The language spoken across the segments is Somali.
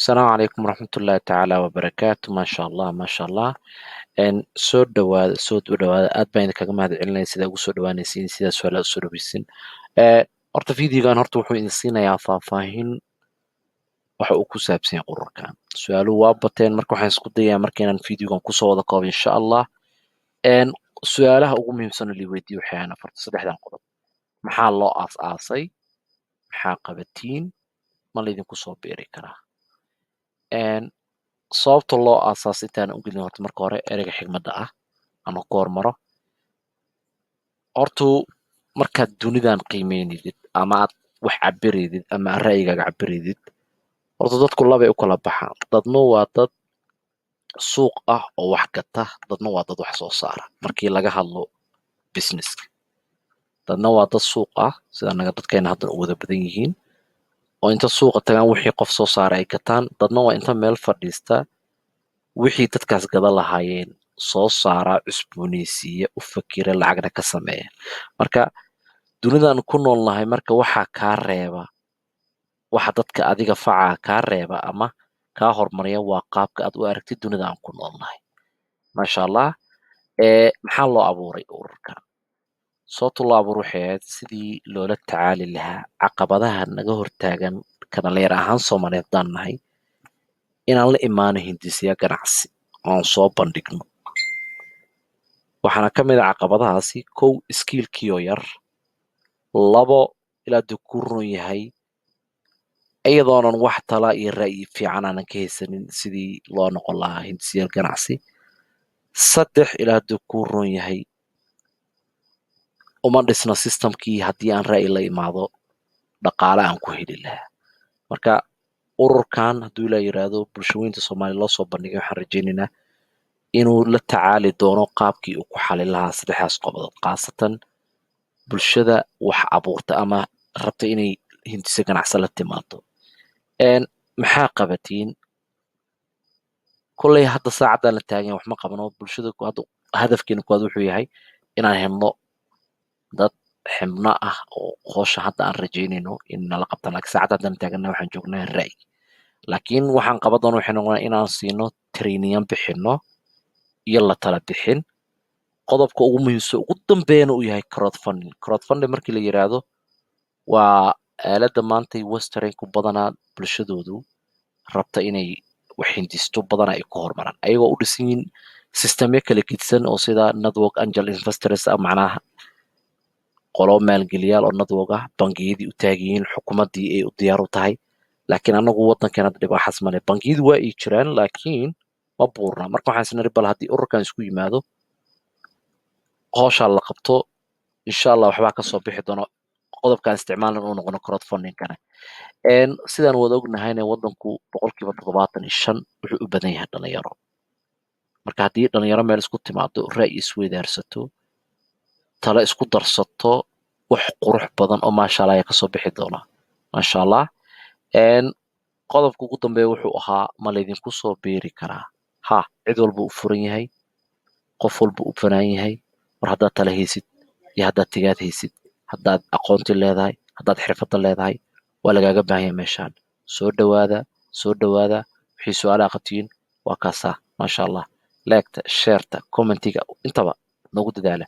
السلام عليكم ورحمة الله تعالى وبركاته. ما شاء الله ما شاء الله. soo dhawaada aad baan idinkaga mahadcelinaya sida ugu soo dhawaanaysiin sida su-aalaha usoo dhaweysin. Ee, horta videogan horta wuxuu idin siinayaa faahfaahin waxa uu ku saabsan yahay ururkan. Su-aaluhu waa bateen marka waxaan isku dayaa marka inaan videogan kusoo wada koobo insha Allah. Een, su-aalaha ugu muhiimsan oo la weydiiyo waxay ahaan afarta saddexdan qodob. Maxaa loo aas-aasay? Maxaa qabatiin? Ma laydinku soo biiri karaa? Een, sababta loo aasaasay intaan u gelin horta marka hore ereyga xigmadda ah ama ku hormaro. Hortu markaad dunidan qiimeynidid ama aad wax cabireydid ama aad ra'yigaaga cabireydid, horta dadku labay u kala baxaan. Dadna waa dad suuq ah oo wax gata, dadna waa dad wax soo saara markii laga hadlo businesska. Dadna waa dad suuq ah sida anaga dadkeena hadda u wada badan yihiin oo inta suuqa tagaan wixii qof soo saara ay gataan. Dadna waa inta meel fadhiista wixii dadkaas gada lahaayeen soo saara, cusboonaysiiya, u fakira, lacagna ka sameeya. Marka dunidan ku noolnahay marka waxaa kaa reeba waxa dadka adiga facaa kaa reeba ama kaa hormariya waa qaabka aad u aragtid dunida aan ku noolnahay. Maasha Allah. Maxaa loo abuuray ururkan? Sababta loo abuuray waxay ahayd sidii loola tacaali lahaa caqabadaha naga hortaagan ka dhalinyaro ahaan Soomaaliyeed haddaan nahay inaan la imaano hindisiya ganacsi oo aan soo bandhigno. Waxaana ka mid ah caqabadahaasi kow skiilkiyo yar, labo ilaa duu ku run yahay iyadoonan wax tala iyo ra'yi fiican aanan ka haysanin sidii loo noqon lahaa hindisiyaal ganacsi. Saddex ilaa duu ku run yahay uma dhisna systemkii haddii aan ra'yi la imaado dhaqaale aan ku heli lahaa. Marka ururkan hadduu la yiraahdo bulshooyinka Soomaaliya loo soo bandhigay waxaan rajaynaynaa inuu la tacaali doono qaabkii uu ku xalin lahaa saddexdaas qodob khaasatan bulshada wax abuurta ama rabta inay hindise ganacsi la timaado. Maxaa qabatiin? Kolley hadda saacadan la taagan yahay wax ma qabno bulshada hadda hadafkeena koowaad wuxuu yahay inaan helno dad xibno ah oo hawsha hadda aan rajaynayno in nala qabtaan laakiin saacada haddaan taagannahay waxaan joognaa ra'yi. Laakiin waxaan qaban doona waxay noqonaa inaan siino training bixino iyo la tala bixin. Qodobka ugu muhiimsan ugu dambeeyana uu yahay crowdfunding. Crowdfunding markii la yiraahdo waa aaladda maanta western ku badanaa bulshadoodu rabta inay wax hindisto badanaa ay ku hormaraan ayagoo u dhisan yihiin systemyo kala gedsan oo sida network angel investors ah macnaha qolo maalgeliyaal oo network ah bangiyadii u taagan xukuumaddii ay u diyaar u tahay. Laakiin anagu waddankeena hadda dhibaaxas male bangiyadu waa ay jiraan laakiin ma buurna. Marka waxaan isniri bal haddii ururkan isku yimaado hawshaa la qabto insha Allah waxbaa ka soo bixi doona qodobkaan isticmaalna uu noqono crowdfunding-kana. Sidaan wada ognahayna waddanku boqolkiiba 75 wuxuu u badan yahay dhalinyaro. Marka haddii dhalinyaro meel isku timaado ra'yi isweydaarsato tala isku darsato wax qurux badan oo maasha Allah ayaa ka soo bixi doona. Maasha Allah. Qodobka ugu dambeeya wuxuu ahaa ma laydinku soo biiri karaa? Ha, cid walba u furan yahay, qof walba u banaan yahay. War haddaad tala haysid iyo haddaad tigaad haysid, haddaad aqoonti leedahay, haddaad xirfadda leedahay, waa lagaaga baahan yahay meeshaan. Soo dhawaada, soo dhawaada. Wixii su'aalaha qabtiin waa kaasaa. Maasha Allah. Like-ta, share-ta, commentiga intaba noogu dadaala.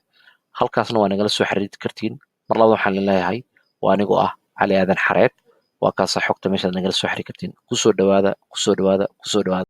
Halkaasna waa nagala soo xiriiri kartiin. Mar labaad waxaan leeyahay waa anigoo ah Cali Aadan Xareed. Waa kaasaa xogta meeshaad nagala soo xiriiri kartiin. Ku soo dhawaada, ku soo dhawaada, ku soo dhawaada.